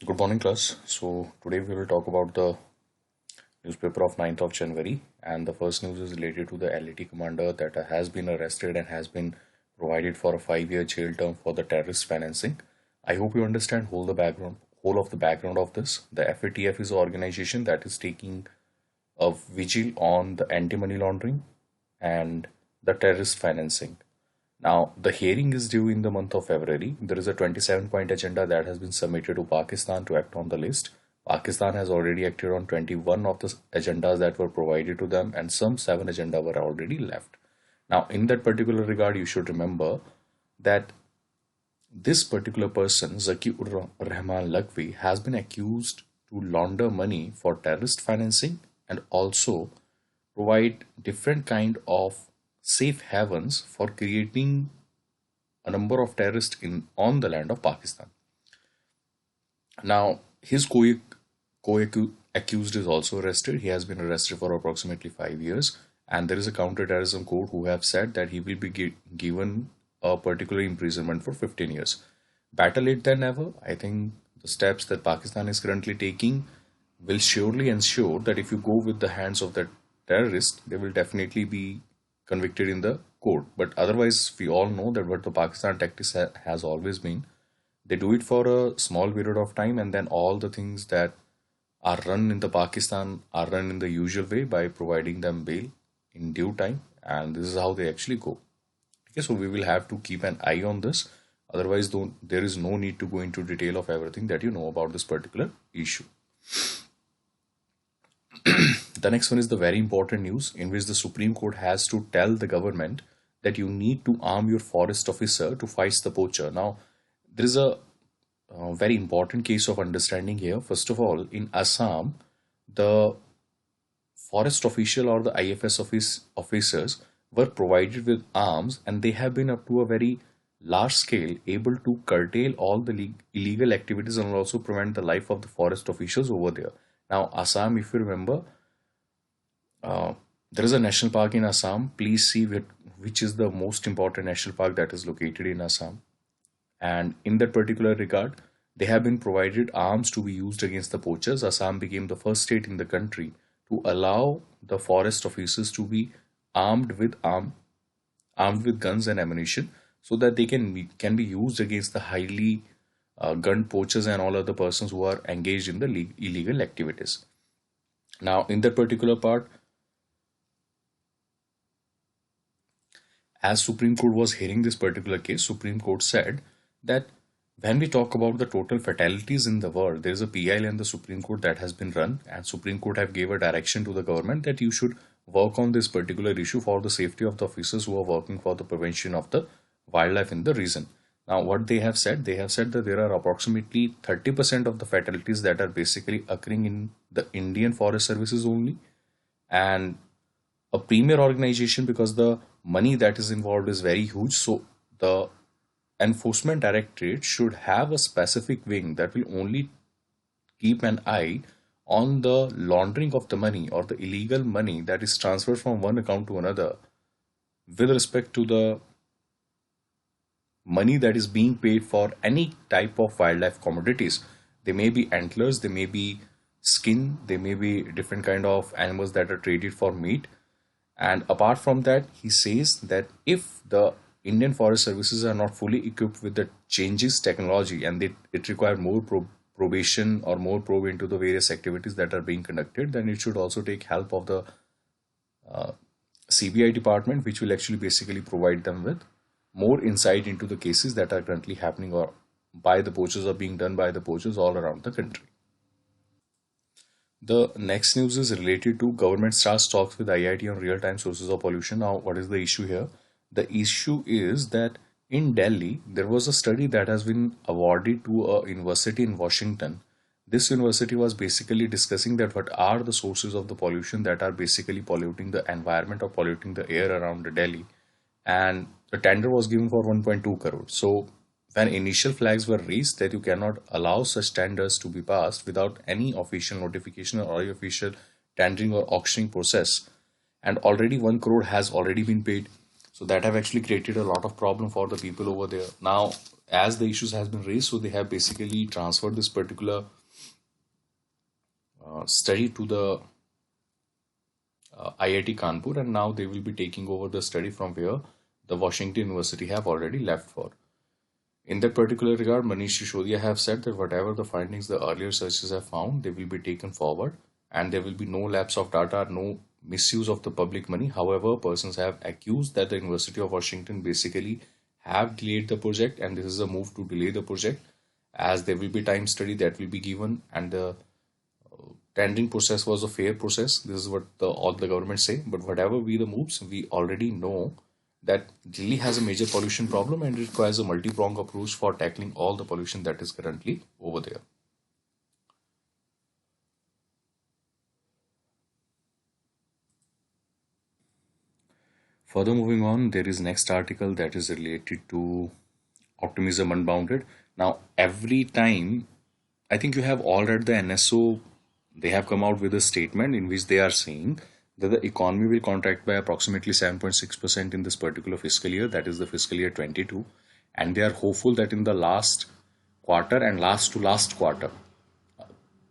Good morning, class. So, today we will talk about the newspaper of 9th of January, and the first news is related to the LET commander that has been arrested and has been provided for a 5-year jail term for the terrorist financing. I hope you understand whole of the background of this. The FATF is an organization that is taking a vigil on the anti-money laundering and the terrorist financing. Now, the hearing is due in the month of February. There is a 27-point agenda that has been submitted to Pakistan to act on the list. Pakistan has already acted on 21 of the agendas that were provided to them, and some 7 agenda were already left. Now, in that particular regard, you should remember that this particular person, Zaki ur Rahman Lagvi, has been accused to launder money for terrorist financing and also provide different kind of safe havens for creating a number of terrorists in on the land of Pakistan. Now, his co-accused is also arrested. He has been arrested for approximately 5 years, and there is a counter-terrorism court who have said that he will be given a particular imprisonment for 15 years. Better late than never. I think the steps that Pakistan is currently taking will surely ensure that if you go with the hands of the terrorist, they will definitely be convicted in the court. But otherwise, we all know that what the Pakistan tactics has always been, they do it for a small period of time, and then all the things that are run in the Pakistan are run in the usual way by providing them bail in due time, and this is how they actually go. Okay, so we will have to keep an eye on this. Otherwise, don't, there is no need to go into detail of everything that you know about this particular issue. The next one is the very important news in which the Supreme Court has to tell the government that you need to arm your forest officer to fight the poacher. Now, there is a very important case of understanding here. First of all, in Assam, the forest official or the IFS officers were provided with arms, and they have been up to a very large scale able to curtail all the illegal activities and also prevent the life of the forest officials over there. Now, Assam, if you remember, uh, there is a national park in Assam. Please see which is the most important national park that is located in Assam. And in that particular regard, they have been provided arms to be used against the poachers. Assam became the first state in the country to allow the forest officers to be armed with armed with guns and ammunition, so that they can be used against the highly gunned poachers and all other persons who are engaged in the illegal activities. Now, in that particular part, as Supreme Court was hearing this particular case, Supreme Court said that when we talk about the total fatalities in the world, there is a PIL in the Supreme Court that has been run, and Supreme Court have gave a direction to the government that you should work on this particular issue for the safety of the officers who are working for the prevention of the wildlife in the region. Now, what they have said that there are approximately 30% of the fatalities that are basically occurring in the Indian Forest Services only, and a premier organization, because the money that is involved is very huge. So the enforcement directorate should have a specific wing that will only keep an eye on the laundering of the money or the illegal money that is transferred from one account to another with respect to the money that is being paid for any type of wildlife commodities. They may be antlers, they may be skin, they may be different kind of animals that are traded for meat. And apart from that, he says that if the Indian Forest Services are not fully equipped with the changes technology, and it require more probation or more probe into the various activities that are being conducted, then it should also take help of the CBI department, which will actually basically provide them with more insight into the cases that are currently happening or by the poachers or being done by the poachers all around the country. The next news is related to government starts talks with IIT on real-time sources of pollution. Now, what is the issue here? The issue is that in Delhi, there was a study that has been awarded to a university in Washington. This university was basically discussing that what are the sources of the pollution that are basically polluting the environment or polluting the air around Delhi. And the tender was given for 1.2 crore. So when initial flags were raised that you cannot allow such tenders to be passed without any official notification or official tendering or auctioning process, and already 1 crore has already been paid, so that have actually created a lot of problem for the people over there. Now, as the issues has been raised, so they have basically transferred this particular study to the IIT Kanpur, and now they will be taking over the study from where the Washington University have already left for. In that particular regard, Manish Sisodiya have said that whatever the findings the earlier searches have found, they will be taken forward, and there will be no lapse of data, no misuse of the public money. However, persons have accused that the University of Washington basically have delayed the project, and this is a move to delay the project, as there will be time study that will be given, and the tendering process was a fair process. This is what all the government say. But whatever be the moves, we already know that Delhi has a major pollution problem and it requires a multi-pronged approach for tackling all the pollution that is currently over there. Further moving on, there is next article that is related to optimism unbounded. Now, every time, I think you have all read the NSO, they have come out with a statement in which they are saying that the economy will contract by approximately 7.6% in this particular fiscal year, that is the fiscal year 22, and they are hopeful that in the last quarter and last to last quarter,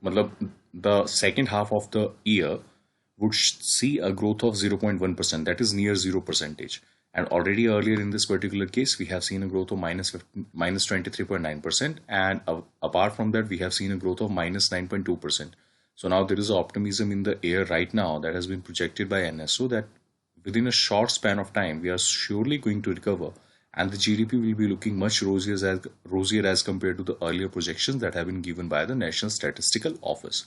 matlab, the second half of the year would see a growth of 0.1%, that is near 0 percentage. And already earlier in this particular case, we have seen a growth of minus 23.9%, and apart from that, we have seen a growth of minus 9.2%. So now there is optimism in the air right now that has been projected by NSO that within a short span of time, we are surely going to recover, and the GDP will be looking much rosier as compared to the earlier projections that have been given by the National Statistical Office.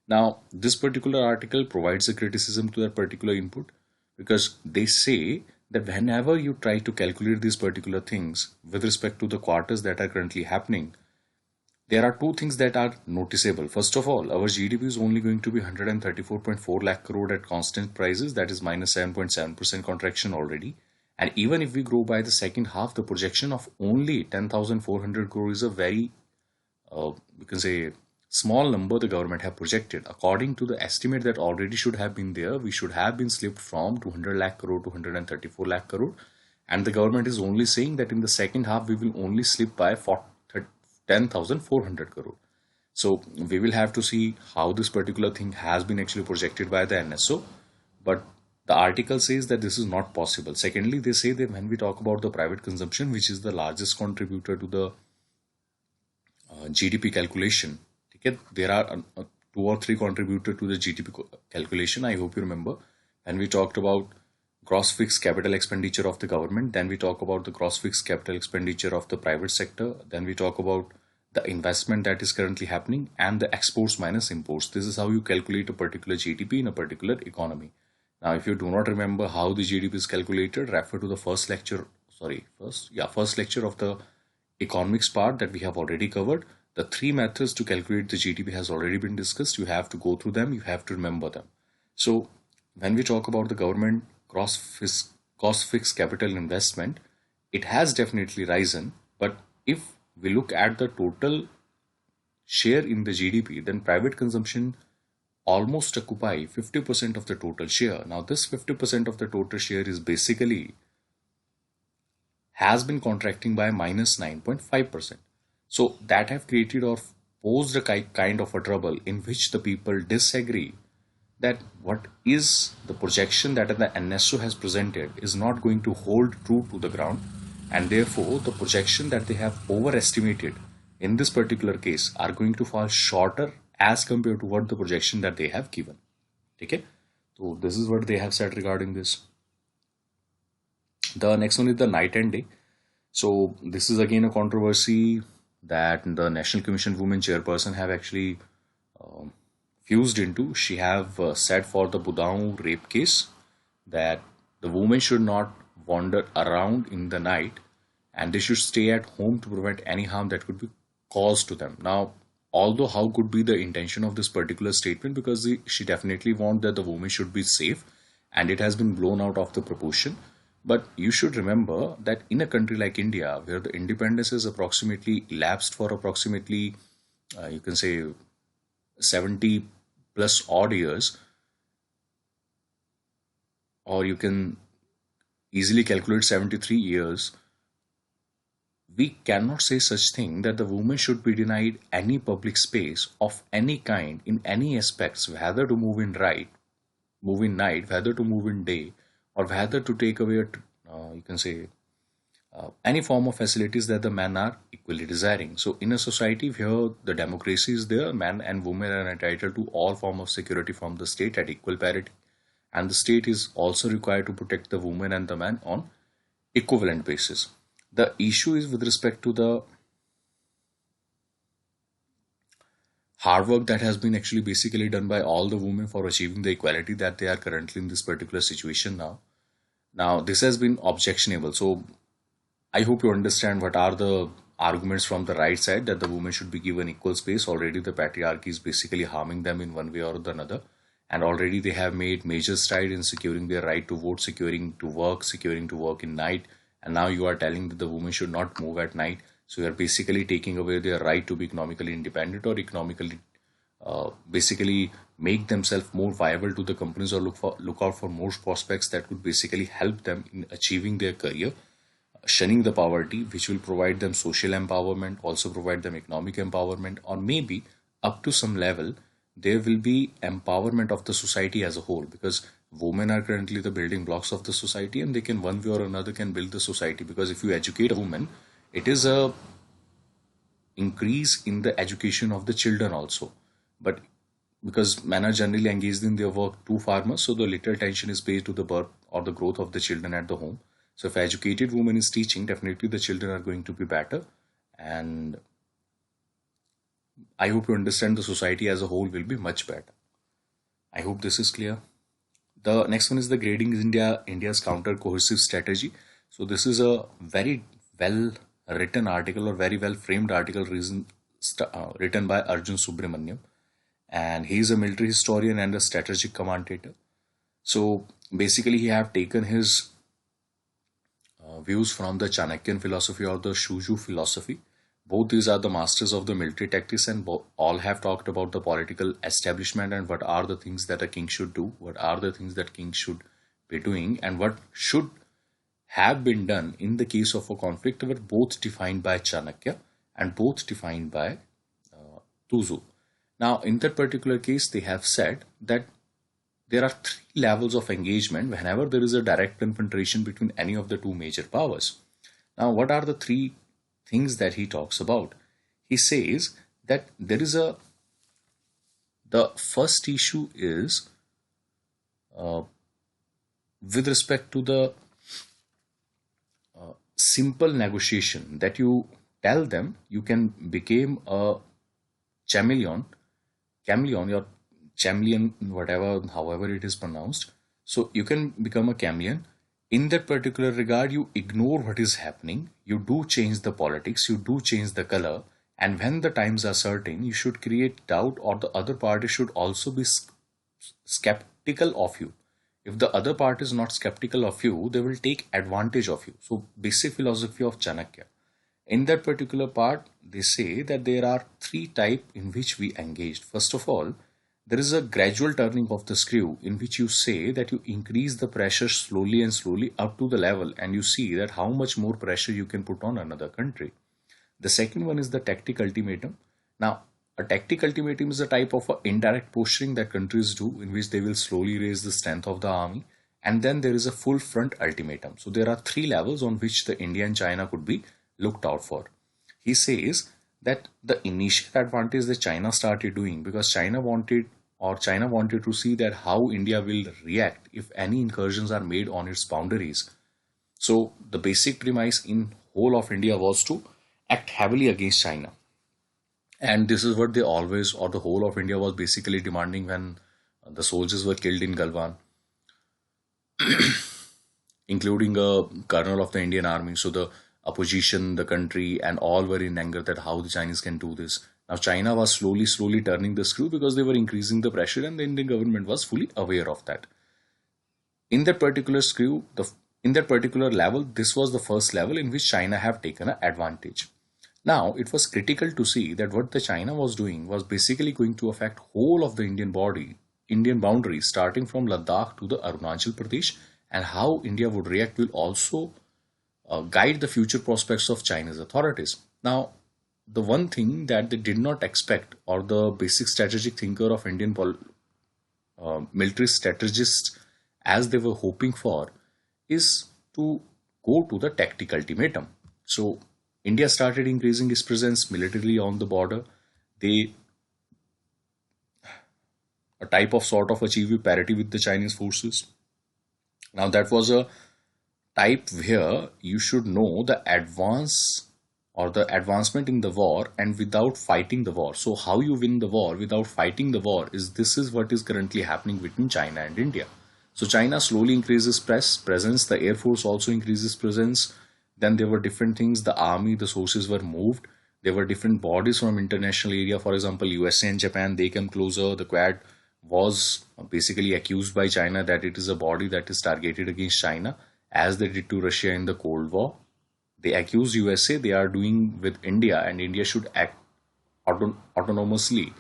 Now, this particular article provides a criticism to that particular input because they say that whenever you try to calculate these particular things with respect to the quarters that are currently happening, there are two things that are noticeable. First of all, our GDP is only going to be 134.4 lakh crore at constant prices, that is minus 7.7% contraction already. And even if we grow by the second half, the projection of only 10,400 crore is a very, you can say, small number the government have projected. According to the estimate that already should have been there, we should have been slipped from 200 lakh crore to 134 lakh crore. And the government is only saying that in the second half, we will only slip by 10,400 crore. So we will have to see how this particular thing has been actually projected by the NSO. But the article says that this is not possible. Secondly, they say that when we talk about the private consumption, which is the largest contributor to the GDP calculation, okay, there are two or three contributors to the GDP calculation. I hope you remember. And we talked about gross fixed capital expenditure of the government, then we talk about the gross fixed capital expenditure of the private sector, then we talk about the investment that is currently happening, and the exports minus imports. This is how you calculate a particular GDP in a particular economy. Now, if you do not remember how the GDP is calculated, refer to the first lecture of the economics part that we have already covered. The three methods to calculate the GDP has already been discussed. You have to go through them, you have to remember them. So when we talk about the government cost fixed capital investment, it has definitely risen. But if we look at the total share in the GDP, then private consumption almost occupy 50% of the total share. Now, this 50% of the total share is basically has been contracting by minus 9.5%. So that have created or posed a kind of a trouble in which the people disagree that what is the projection that the NSO has presented is not going to hold true to the ground, and therefore the projection that they have overestimated in this particular case are going to fall shorter as compared to what the projection that they have given. Okay, so this is what they have said regarding this. The next one is the night and day. So this is again a controversy that the National Commission Women Chairperson have actually fused into. She have said for the Budaun rape case that the women should not wander around in the night and they should stay at home to prevent any harm that could be caused to them. Now, although how could be the intention of this particular statement, because she definitely want that the women should be safe, and it has been blown out of the proportion. But you should remember that in a country like India, where the independence is approximately elapsed for approximately, you can say 70 plus odd years, or you can easily calculate 73 years, we cannot say such thing that the woman should be denied any public space of any kind in any aspects, whether to move in move in night, whether to move in day, or whether to take away, you can say, any form of facilities that the men are equally desiring. So, in a society where the democracy is there, men and women are entitled to all form of security from the state at equal parity, and the state is also required to protect the woman and the man on equivalent basis. The issue is with respect to the hard work that has been actually basically done by all the women for achieving the equality that they are currently in this particular situation now. Now, this has been objectionable. So, I hope you understand what are the arguments from the right side that the women should be given equal space. Already, the patriarchy is basically harming them in one way or the another. And already, they have made major stride in securing their right to vote, securing to work in night. And now you are telling that the women should not move at night. So, you are basically taking away their right to be economically independent or economically basically make themselves more viable to the companies or look out for more prospects that could basically help them in achieving their career, shunning the poverty, which will provide them social empowerment, also provide them economic empowerment, or maybe up to some level there will be empowerment of the society as a whole, because women are currently the building blocks of the society and they can one way or another can build the society. Because if you educate a woman, it is a increase in the education of the children also. But because men are generally engaged in their work too far much, so the little attention is paid to the birth or the growth of the children at the home. So if educated woman is teaching, definitely the children are going to be better. And I hope you understand the society as a whole will be much better. I hope this is clear. The next one is the grading India's counter coercive strategy. So this is a very well written article or very well framed article written by Arjun Subramaniam, and he is a military historian and a strategic commentator. So basically, he have taken his views from the Chanakyan philosophy or the Shuju philosophy. Both these are the masters of the military tactics, and all have talked about the political establishment and what are the things that a king should do, what are the things that king should be doing, and what should have been done in the case of a conflict, were both defined by Chanakya and both defined by Tuzu. Now, in that particular case, they have said that there are three levels of engagement whenever there is a direct confrontation between any of the two major powers. Now, what are the three things that he talks about? He says that the first issue is with respect to the simple negotiation that you tell them you can become a chameleon, or chameleon, whatever, however it is pronounced. So you can become a chameleon. In that particular regard, you ignore what is happening. You do change the politics. You do change the color. And when the times are certain, you should create doubt, or the other party should also be skeptical of you. If the other party is not skeptical of you, they will take advantage of you. So basic philosophy of Chanakya. In that particular part, they say that there are three types in which we engaged. First of all, there is a gradual turning of the screw in which you say that you increase the pressure slowly and slowly up to the level, and you see that how much more pressure you can put on another country. The second one is the tactic ultimatum. Now, a tactic ultimatum is a type of indirect posturing that countries do in which they will slowly raise the strength of the army. And then there is a full front ultimatum. So there are three levels on which the India and China could be looked out for. He says that the initial advantage that China started doing, because China wanted to see that how India will react if any incursions are made on its boundaries. So the basic premise in whole of India was to act heavily against China. And this is what they always, or the whole of India was basically demanding when the soldiers were killed in Galwan, including a colonel of the Indian army. So the opposition, the country, and all were in anger that how the Chinese can do this. Now China was slowly turning the screw because they were increasing the pressure, and the Indian government was fully aware of that. In that particular level, this was the first level in which China have taken an advantage. Now, it was critical to see that what the China was doing was basically going to affect whole of the Indian boundary, starting from Ladakh to the Arunachal Pradesh, and how India would react will also guide the future prospects of China's authorities. Now, the one thing that they did not expect, or the basic strategic thinker of Indian military strategists, as they were hoping for, is to go to the tactical ultimatum. So, India started increasing its presence militarily on the border. They a type of sort of achieve parity with the Chinese forces. Now, that was a type where you should know the advance or the advancement in the war and without fighting the war. So how you win the war without fighting the war is this is what is currently happening between China and India. So China slowly increases presence, the air force also increases presence. Then there were different things, the army, the sources were moved. There were different bodies from international area, for example USA and Japan, they come closer. The Quad was basically accused by China that it is a body that is targeted against China, as they did to Russia in the Cold War. They accuse USA they are doing with India, and India should act autonomously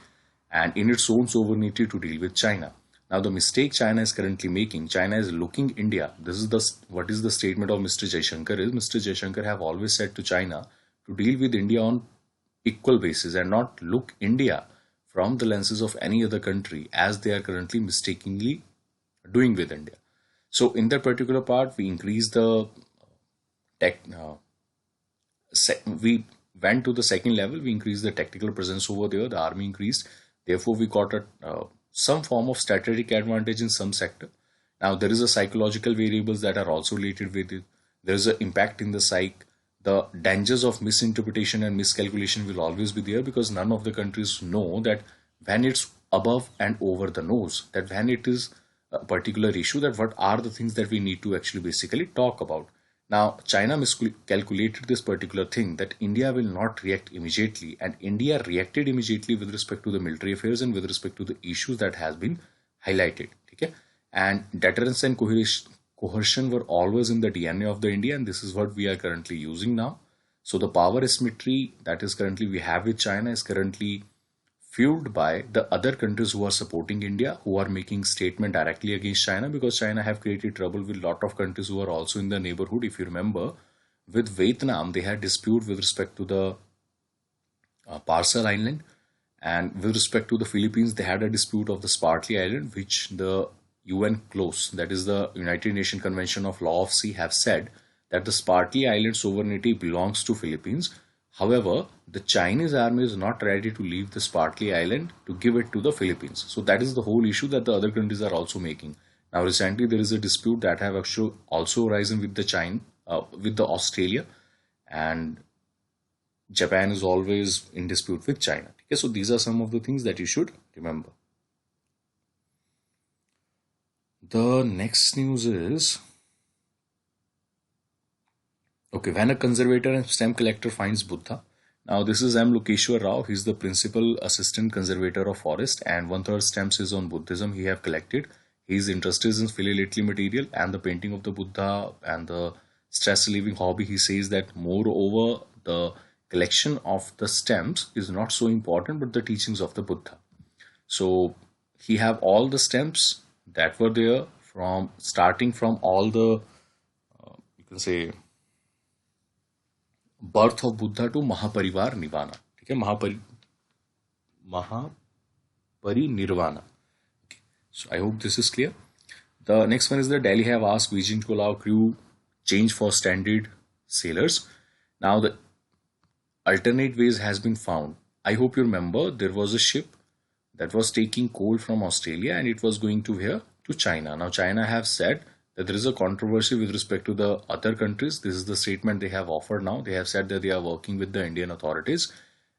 and in its own sovereignty to deal with China. Now, the mistake China is currently making, China is looking India. This is the what is the statement of Mr. Jaishankar is Mr. Jaishankar have always said to China to deal with India on equal basis and not look India from the lenses of any other country as they are currently mistakenly doing with India. So in that particular part, we increased the tech. We went to the second level. We increased the tactical presence over there. The army increased. Therefore, we got some form of strategic advantage in some sector. Now there is a psychological variables that are also related with it. There is an impact in the psyche. The dangers of misinterpretation and miscalculation will always be there because none of the countries know that when it's above and over the nose, that when it is a particular issue, that what are the things that we need to actually basically talk about. Now, China miscalculated this particular thing that India will not react immediately, and India reacted immediately with respect to the military affairs and with respect to the issues that has been highlighted. Okay? And deterrence and coercion were always in the DNA of the India, and this is what we are currently using now. So the power asymmetry that is currently we have with China is currently fueled by the other countries who are supporting India, who are making statement directly against China, because China have created trouble with lot of countries who are also in the neighborhood. If you remember, with Vietnam, they had dispute with respect to the Parcel Island, and with respect to the Philippines, they had a dispute of the Spratly Island, which the UN CLOS, that is the United Nations Convention of Law of Sea, have said that the Spratly Island sovereignty belongs to Philippines. However, the Chinese army is not ready to leave the Spratly Island to give it to the Philippines. So that is the whole issue that the other countries are also making. Now, recently there is a dispute that have actually also arisen with the China, with the Australia, and Japan is always in dispute with China. Okay, so these are some of the things that you should remember. The next news is, okay, when a conservator and stamp collector finds Buddha. Now this is M. Lokeshwar Rao. He's the principal assistant conservator of forest, and 1/3 stamps is on Buddhism he have collected. He's interested in philately material and the painting of the Buddha and the stress relieving hobby. He says that moreover the collection of the stamps is not so important, but the teachings of the Buddha. So he have all the stamps that were there from starting from all the you can say birth of Buddha to Mahaparivar Nirvana. Okay, Mahaparinirvana. Okay. So I hope this is clear. The next one is that Delhi have asked Beijing to allow crew change for standard sailors. Now the alternate ways has been found. I hope you remember there was a ship that was taking coal from Australia and it was going to where? To China. Now China have said that there is a controversy with respect to the other countries. This is the statement they have offered now. They have said that they are working with the Indian authorities,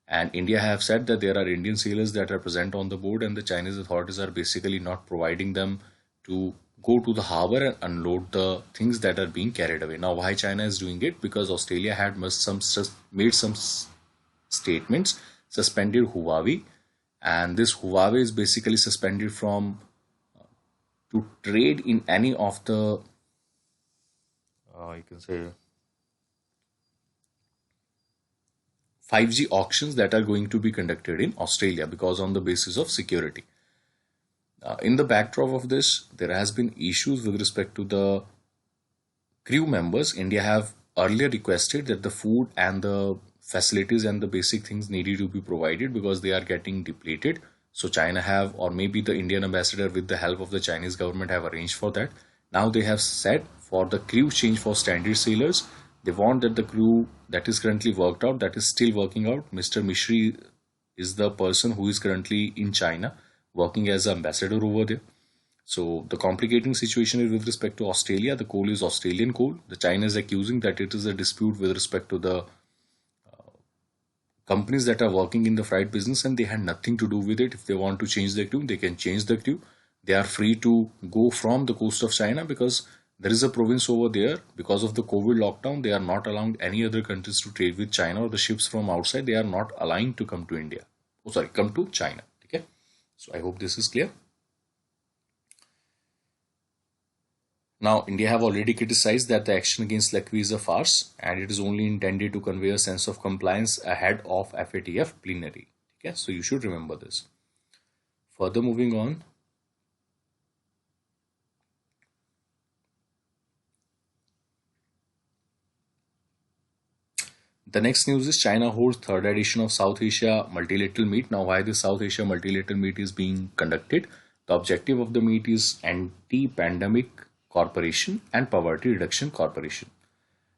and India have said that there are Indian sailors that are present on the board, and the Chinese authorities are basically not providing them to go to the harbor and unload the things that are being carried away. Now why China is doing it? Because Australia had made some statements, suspended Huawei, and this Huawei is basically suspended from to trade in any of the you can say 5G auctions that are going to be conducted in Australia, because on the basis of security. In the backdrop of this, there has been issues with respect to the crew members. India have earlier requested that the food and the facilities and the basic things needed to be provided because they are getting depleted. So China have, or maybe the Indian ambassador with the help of the Chinese government have arranged for that. Now they have said for the crew change for standard sailors, they want that the crew that is currently worked out, that is still working out. Mr. Mishri is the person who is currently in China working as an ambassador over there. So the complicating situation is with respect to Australia. The coal is Australian coal. The China is accusing that it is a dispute with respect to the companies that are working in the freight business, and they had nothing to do with it. If they want to change the crew, they can change the crew. They are free to go from the coast of China because there is a province over there. Because of the COVID lockdown, they are not allowing any other countries to trade with China, or the ships from outside. They are not allowing to come to India. Oh, sorry, come to China. Okay. So I hope this is clear. Now, India have already criticized that the action against Lakshmi is a farce and it is only intended to convey a sense of compliance ahead of FATF plenary. Okay, so you should remember this. Further moving on. The next news is China holds third edition of South Asia Multilateral Meet. Now, why this South Asia Multilateral Meet is being conducted? The objective of the meet is Anti-Pandemic Corporation and Poverty Reduction Corporation.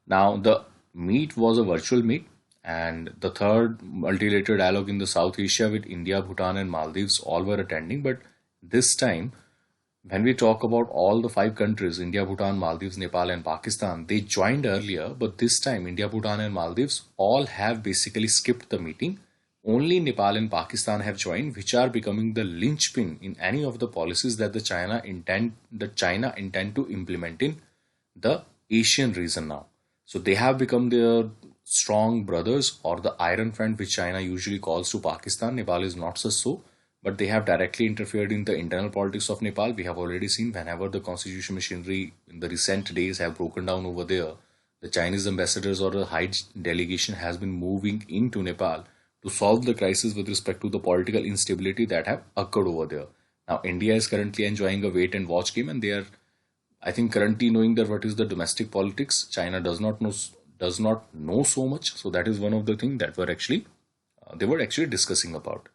Now, the meet was a virtual meet, and the third multilateral dialogue in the South Asia with India, Bhutan, and Maldives all were attending. But this time, when we talk about all the five countries, India, Bhutan, Maldives, Nepal, and Pakistan, they joined earlier, but this time, India, Bhutan, and Maldives all have basically skipped the meeting. Only Nepal and Pakistan have joined, which are becoming the linchpin in any of the policies that China intend to implement in the Asian region now. So they have become their strong brothers, or the iron friend, which China usually calls to Pakistan. Nepal is not so, but they have directly interfered in the internal politics of Nepal. We have already seen whenever the constitution machinery in the recent days have broken down over there, the Chinese ambassadors or a high delegation has been moving into Nepal to solve the crisis with respect to the political instability that have occurred over there. Now, India is currently enjoying a wait and watch game, and they are, I think, currently knowing that what is the domestic politics. China does not know so much. So that is one of the things that were actually they were actually discussing about.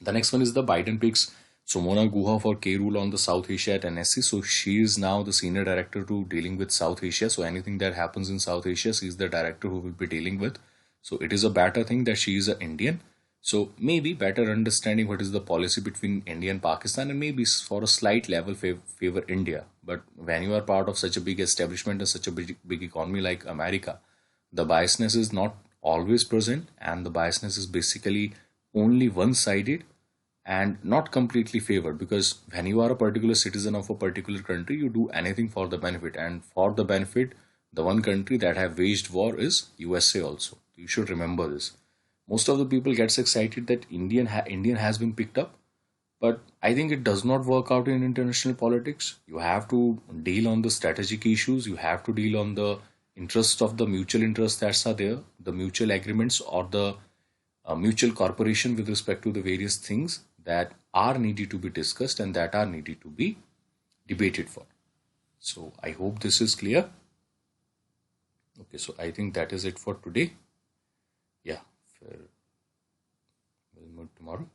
The next one is the Biden picks Sumona Guha for K rule on the South Asia at NSC. So she is now the senior director to dealing with South Asia. So anything that happens in South Asia, she is the director who will be dealing with. So it is a better thing that she is an Indian. So maybe better understanding what is the policy between India and Pakistan, and maybe for a slight level favor India. But when you are part of such a big establishment and such a big economy like America, the biasness is not always present, and the biasness is basically only one-sided and not completely favored, because when you are a particular citizen of a particular country, you do anything for the benefit, and for the benefit, the one country that have waged war is USA also. You should remember this. Most of the people gets excited that Indian has been picked up, but I think it does not work out in international politics. You have to deal on the strategic issues. You have to deal on the interests of the mutual interests that are there, the mutual agreements, or the mutual cooperation with respect to the various things that are needed to be discussed and that are needed to be debated for. So I hope this is clear. Okay, so I think that is it for today. Yeah, we'll meet tomorrow.